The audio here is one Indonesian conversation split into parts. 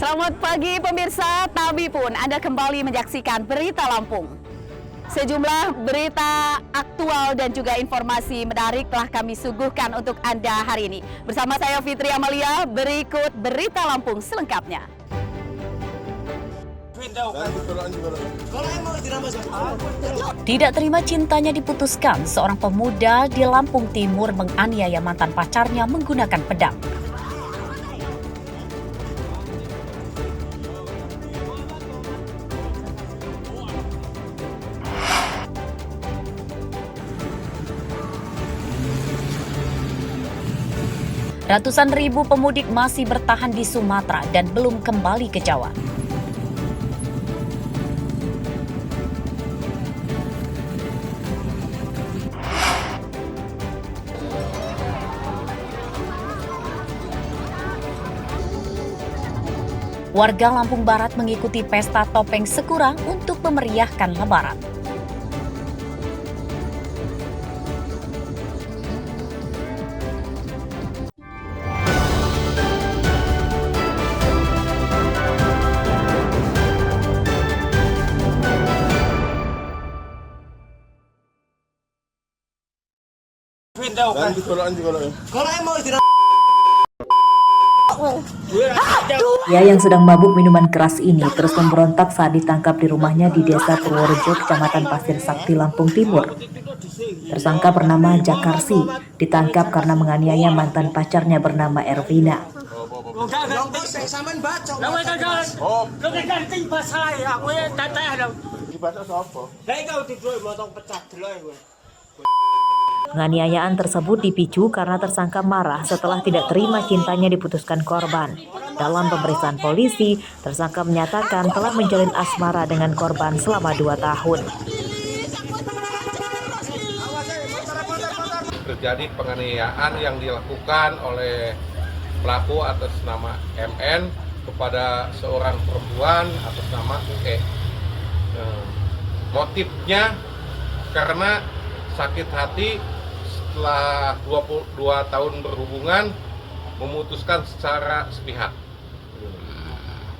Selamat pagi pemirsa, Tabi pun Anda kembali menyaksikan Berita Lampung. Sejumlah berita aktual dan juga informasi menarik telah kami suguhkan untuk Anda hari ini. Bersama saya Fitri Amalia, berikut Berita Lampung selengkapnya. Tidak terima cintanya diputuskan, seorang pemuda di Lampung Timur menganiaya mantan pacarnya menggunakan pedang. Ratusan ribu pemudik masih bertahan di Sumatera dan belum kembali ke Jawa. Warga Lampung Barat mengikuti pesta topeng Sekura untuk memeriahkan Lebaran. Ia yang sedang mabuk minuman keras ini terus memberontak saat ditangkap di rumahnya di Desa Purworejo, Kecamatan Pasir Sakti, Lampung Timur. Tersangka bernama Jakarsi ditangkap karena menganiaya mantan pacarnya bernama Ervina. Penganiayaan tersebut dipicu karena tersangka marah setelah tidak terima cintanya diputuskan korban. Dalam pemeriksaan polisi, tersangka menyatakan telah menjalin asmara dengan korban selama 2 tahun. Terjadi penganiayaan yang dilakukan oleh pelaku atas nama MN kepada seorang perempuan atas nama UE. Motifnya karena sakit hati setelah 22 tahun berhubungan memutuskan secara sepihak.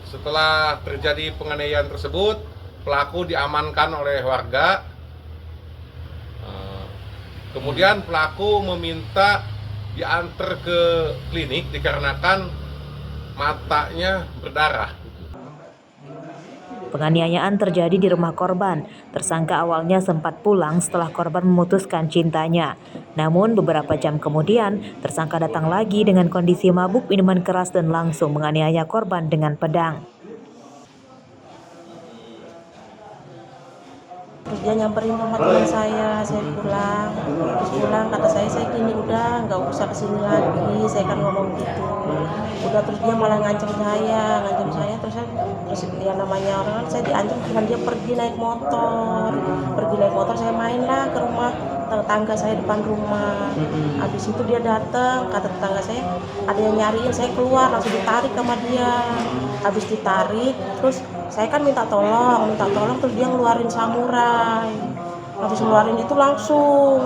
Setelah terjadi penganiayaan tersebut, pelaku diamankan oleh warga. Kemudian pelaku meminta diantar ke klinik dikarenakan matanya berdarah. Penganiayaan terjadi di rumah korban. Tersangka awalnya sempat pulang setelah korban memutuskan cintanya. Namun beberapa jam kemudian, tersangka datang lagi dengan kondisi mabuk minuman keras dan langsung menganiaya korban dengan pedang. Terus dia nyamperin rumah teman saya pulang. Terus pulang kata saya gini, udah nggak usah kesini lagi, saya kan ngomong gitu. Udah terus dia malah ngancam saya terus ya namanya orang kan saya diancam dengan dia pergi naik motor, saya main lah ke rumah tetangga saya depan rumah. Habis itu dia datang, kata tetangga saya ada yang nyariin, saya keluar langsung ditarik sama dia. Habis ditarik terus saya kan minta tolong terus dia ngeluarin samurai. Habis ngeluarin itu langsung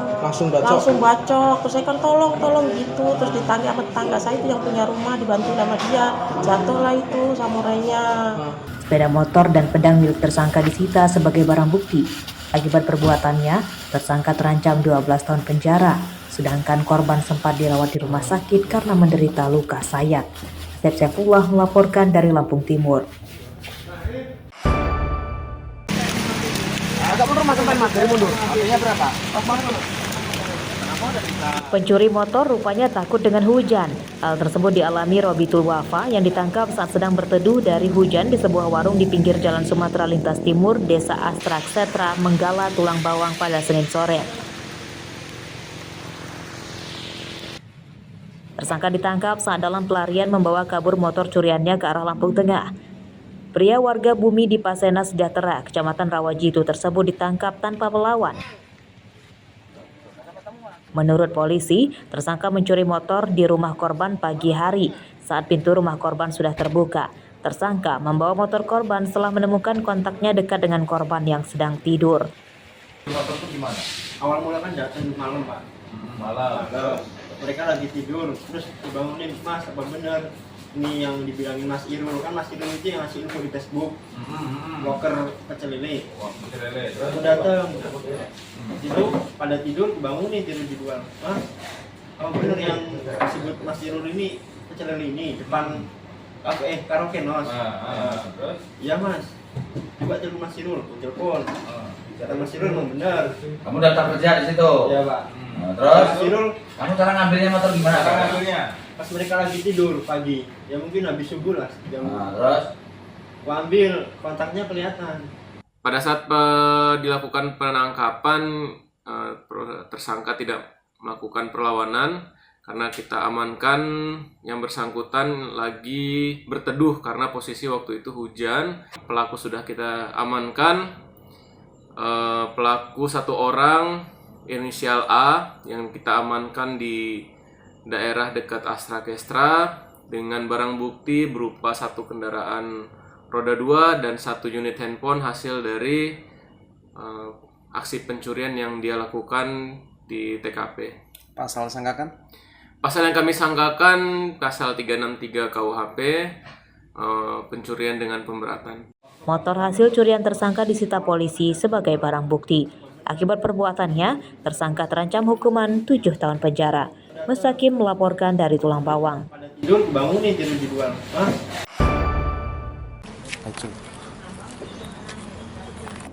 bacok. Terus saya kan tolong gitu. Terus ditanya sama tetangga saya itu yang punya rumah, dibantu sama dia. Jatuhlah itu samurainya. Sepeda motor dan pedang milik tersangka disita sebagai barang bukti. Akibat perbuatannya, tersangka terancam 12 tahun penjara. Sedangkan korban sempat dirawat di rumah sakit karena menderita luka sayat. Asep Saifullah melaporkan dari Lampung Timur. Pencuri motor rupanya takut dengan hujan. Hal tersebut dialami Robitul Wafa yang ditangkap saat sedang berteduh dari hujan di sebuah warung di pinggir Jalan Sumatera Lintas Timur, Desa Astrak Setra, Menggala, Tulang Bawang pada Senin sore. Tersangka ditangkap saat dalam pelarian membawa kabur motor curiannya ke arah Lampung Tengah. Pria warga Bumi di Pasena Sejahtera, Kecamatan Rawajitu tersebut ditangkap tanpa melawan. Menurut polisi, tersangka mencuri motor di rumah korban pagi hari saat pintu rumah korban sudah terbuka. Tersangka membawa motor korban setelah menemukan kontaknya dekat dengan korban yang sedang tidur. Motor itu gimana? Awal mula kan datang malam, Pak. Malam. Mereka lagi tidur, terus dibangunin, Mas, apa benar ini yang dibilangin Mas Irul, kan Mas Irul itu yang ngasih info di Facebook Walker pecel lele. Aku datang itu pada tidur, bangun nih tidur dijual. Hah? Oh bener yang disebut Mas Irul ini pecel lele ini depan karaoke Nos. Iya Mas, coba telepon Mas Irul, telepon. Kata Mas Irul memang benar. Kamu daftar kerja di situ? Iya Pak. Nah, terus Mas Irul, kamu cara ngambilnya motor gimana? cara ngambilnya pas mereka lagi tidur pagi, ya mungkin habis subuh lah jam. Nah, terus Gua ambil kontaknya kelihatan. Pada saat dilakukan penangkapan, tersangka tidak melakukan perlawanan karena kita amankan yang bersangkutan lagi berteduh karena posisi waktu itu hujan. Pelaku sudah kita amankan. Pelaku satu orang inisial A yang kita amankan di daerah dekat Astra Kestra dengan barang bukti berupa satu kendaraan roda 2 dan 1 unit handphone hasil dari aksi pencurian yang dia lakukan di TKP. Pasal sangkakan? Pasal yang kami sangkakan pasal 363 KUHP, pencurian dengan pemberatan. Motor hasil curian tersangka disita polisi sebagai barang bukti. Akibat perbuatannya, tersangka terancam hukuman 7 tahun penjara. Mustaqim melaporkan dari Tulang Bawang. Pada tidur, bangun nih tidur dijual. Hah?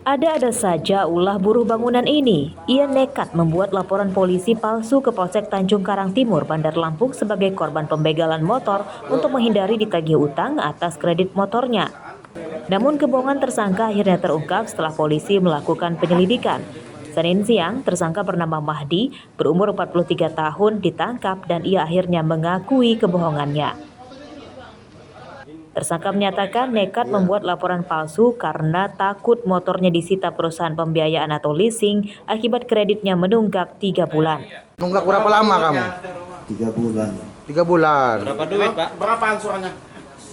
Ada-ada saja ulah buruh bangunan ini. Ia nekat membuat laporan polisi palsu ke Polsek Tanjung Karang Timur, Bandar Lampung sebagai korban pembegalan motor untuk menghindari ditagih utang atas kredit motornya. Namun kebohongan tersangka akhirnya terungkap setelah polisi melakukan penyelidikan. Senin siang, tersangka bernama Mahdi, berumur 43 tahun, ditangkap dan ia akhirnya mengakui kebohongannya. Tersangka menyatakan nekat membuat laporan palsu karena takut motornya disita perusahaan pembiayaan atau leasing akibat kreditnya menunggak 3 bulan. Nunggak berapa lama kamu? 3 bulan. 3 bulan. Berapa duit, Pak? Berapa angsurannya?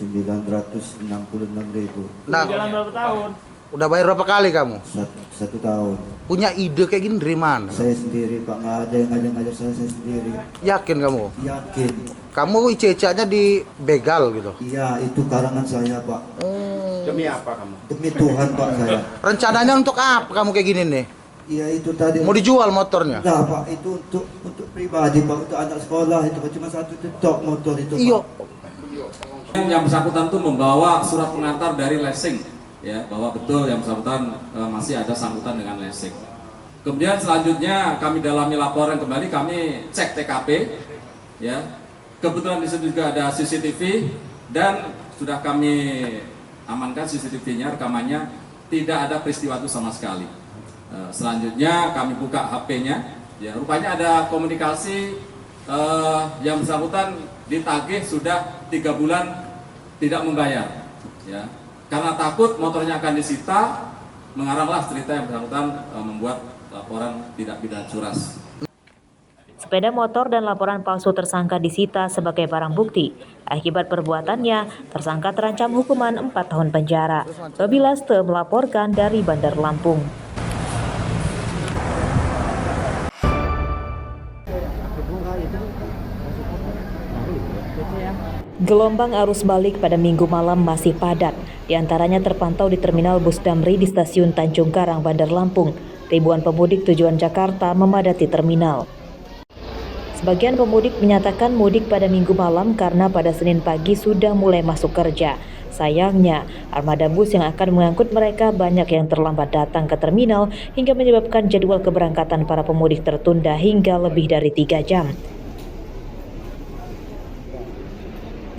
966.000. Nah, Jalan berapa tahun? udah bayar berapa kali kamu? Satu tahun. Punya ide kayak gini dari mana? Saya sendiri Pak, nggak ada yang ngajak saya sendiri. Yakin kamu? Yakin. Kamu ICC-nya di begal gitu? Iya, itu karangan saya Pak. Demi apa kamu? Demi Tuhan Pak saya. Rencananya untuk apa kamu kayak gini nih? Iya itu tadi. Mau dijual motornya? Enggak Pak, itu untuk pribadi Pak, untuk anak sekolah itu Pak. Cuma satu tok motor itu Pak. Iya. Yang bersangkutan itu membawa surat pengantar dari leasing, ya, bahwa betul yang bersangkutan masih ada sangkutan dengan leasing. Kemudian selanjutnya kami dalami laporan kembali, kami cek TKP, ya. Kebetulan di situ juga ada CCTV dan sudah kami amankan CCTV-nya, rekamannya tidak ada peristiwa itu sama sekali. Selanjutnya kami buka HP-nya, ya, rupanya ada komunikasi yang bersangkutan ditagih sudah 3 bulan tidak membayar, ya, karena takut motornya akan disita, mengarahlah cerita yang bersangkutan membuat laporan tidak pidana curas. Sepeda motor dan laporan palsu tersangka disita sebagai barang bukti. Akibat perbuatannya, tersangka terancam hukuman 4 tahun penjara. Robi Laste melaporkan dari Bandar Lampung. Gelombang arus balik pada Minggu malam masih padat. Di antaranya terpantau di terminal bus Damri di stasiun Tanjung Karang, Bandar Lampung. Ribuan pemudik tujuan Jakarta memadati terminal. Sebagian pemudik menyatakan mudik pada Minggu malam karena pada Senin pagi sudah mulai masuk kerja. Sayangnya, armada bus yang akan mengangkut mereka banyak yang terlambat datang ke terminal hingga menyebabkan jadwal keberangkatan para pemudik tertunda hingga lebih dari 3 jam.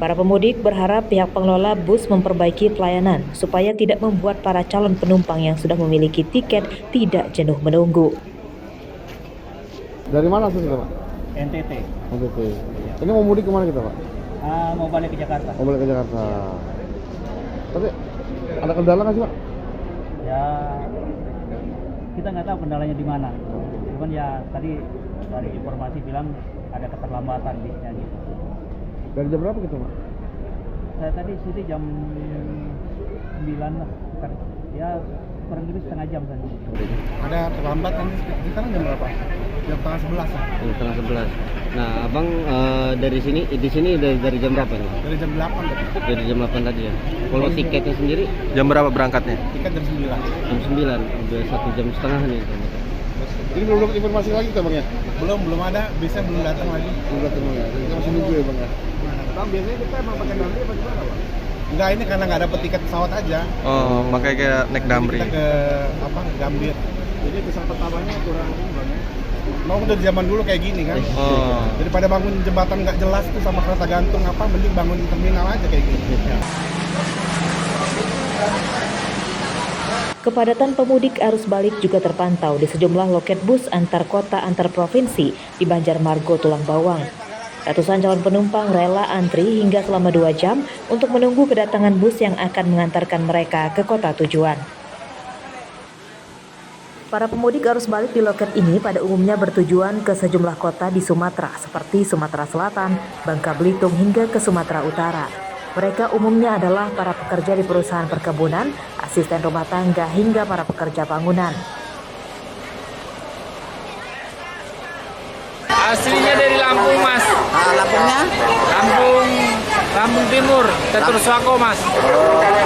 Para pemudik berharap pihak pengelola bus memperbaiki pelayanan supaya tidak membuat para calon penumpang yang sudah memiliki tiket tidak jenuh menunggu. Dari mana sih Pak? NTT. NTT. Ini mau mudik kemana kita Pak? Mau balik ke Jakarta. Mau balik ke Jakarta. Tapi ada kendala nggak sih Pak? Ya kita nggak tahu kendalanya di mana. Cuman ya tadi dari informasi bilang ada keterlambatan bisnya gitu. Dari jam berapa gitu Pak? Saya tadi sini jam 9 lah. Ya kurang lebih setengah jam saja. Ada terlambat nanti sekarang jam berapa? Jam setengah 11 ya? Setengah 11. Nah, abang dari sini di sini dari jam berapa nih? Dari jam 8 tadi. Dari jam 8 tadi ya. Kalau tiketnya sendiri Jam berapa berangkatnya? Tiket jam 9. jam 9, udah 1 jam setengah nih. Ini belum dapat informasi lagi tuh bang ya? Belum ada, biasanya belum datang lagi. Belum datang lagi. Kita masih nunggu ya bang ya? Bang, biasanya kita emang pakai Damri apa gimana bang? Enggak, ini karena nggak dapet tiket pesawat aja. Oh, makanya kayak naik Damri. Kita ke Gambir. Jadi pesawat pertamanya kurang bang ya? Mau udah di zaman dulu kayak gini kan? Oh. Daripada bangun jembatan nggak jelas tuh sama kereta gantung apa, mending bangun terminal aja kayak gini. Kepadatan pemudik arus balik juga terpantau di sejumlah loket bus antar kota antar provinsi di Banjarmargo, Tulang Bawang. Ratusan calon penumpang rela antri hingga selama 2 jam untuk menunggu kedatangan bus yang akan mengantarkan mereka ke kota tujuan. Para pemudik arus balik di loket ini pada umumnya bertujuan ke sejumlah kota di Sumatera seperti Sumatera Selatan, Bangka Belitung hingga ke Sumatera Utara. Mereka umumnya adalah para pekerja di perusahaan perkebunan, asisten rumah tangga, hingga para pekerja bangunan. Aslinya dari Lampung, Mas. Lampungnya? Lampung Timur, Teturswako, Mas.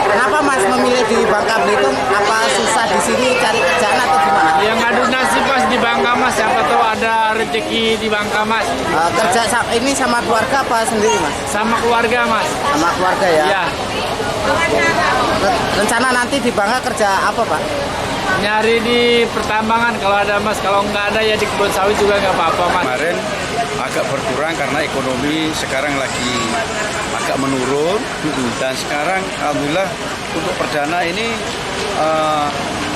Kenapa Mas memilih di Bangka Belitung? Apa susah di sini cari kerjaan atau gimana? Yang ngadu nasib Mas di Bangka, Mas. Siapa tahu ada rezeki di Bangka, Mas. Kerja ini sama keluarga apa sendiri Mas? Sama keluarga, Mas. Sama keluarga ya? Iya. Rencana nanti di Bangka kerja apa Pak? Nyari di pertambangan kalau ada, Mas. Kalau nggak ada ya di kebun sawit juga nggak apa-apa, Mas. Kemarin agak berkurang karena ekonomi sekarang lagi agak menurun, dan sekarang alhamdulillah untuk perdana ini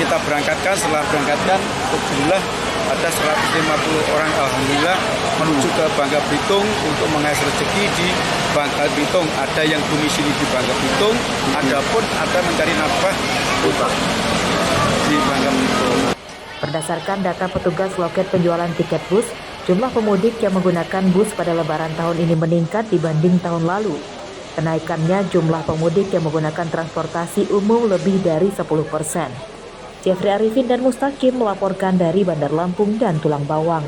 kita berangkatkan, setelah berangkatkan alhamdulillah ada 150 orang alhamdulillah menuju ke Bangka Belitung untuk mengais rezeki di Bangka Belitung. Ada yang domisili di Bangka Belitung, adapun ada mencari nafkah di Bangka Belitung. Berdasarkan data petugas loket penjualan tiket bus, jumlah pemudik yang menggunakan bus pada lebaran tahun ini meningkat dibanding tahun lalu. Kenaikannya jumlah pemudik yang menggunakan transportasi umum lebih dari 10%. Jeffrey Arifin dan Mustaqim melaporkan dari Bandar Lampung dan Tulang Bawang.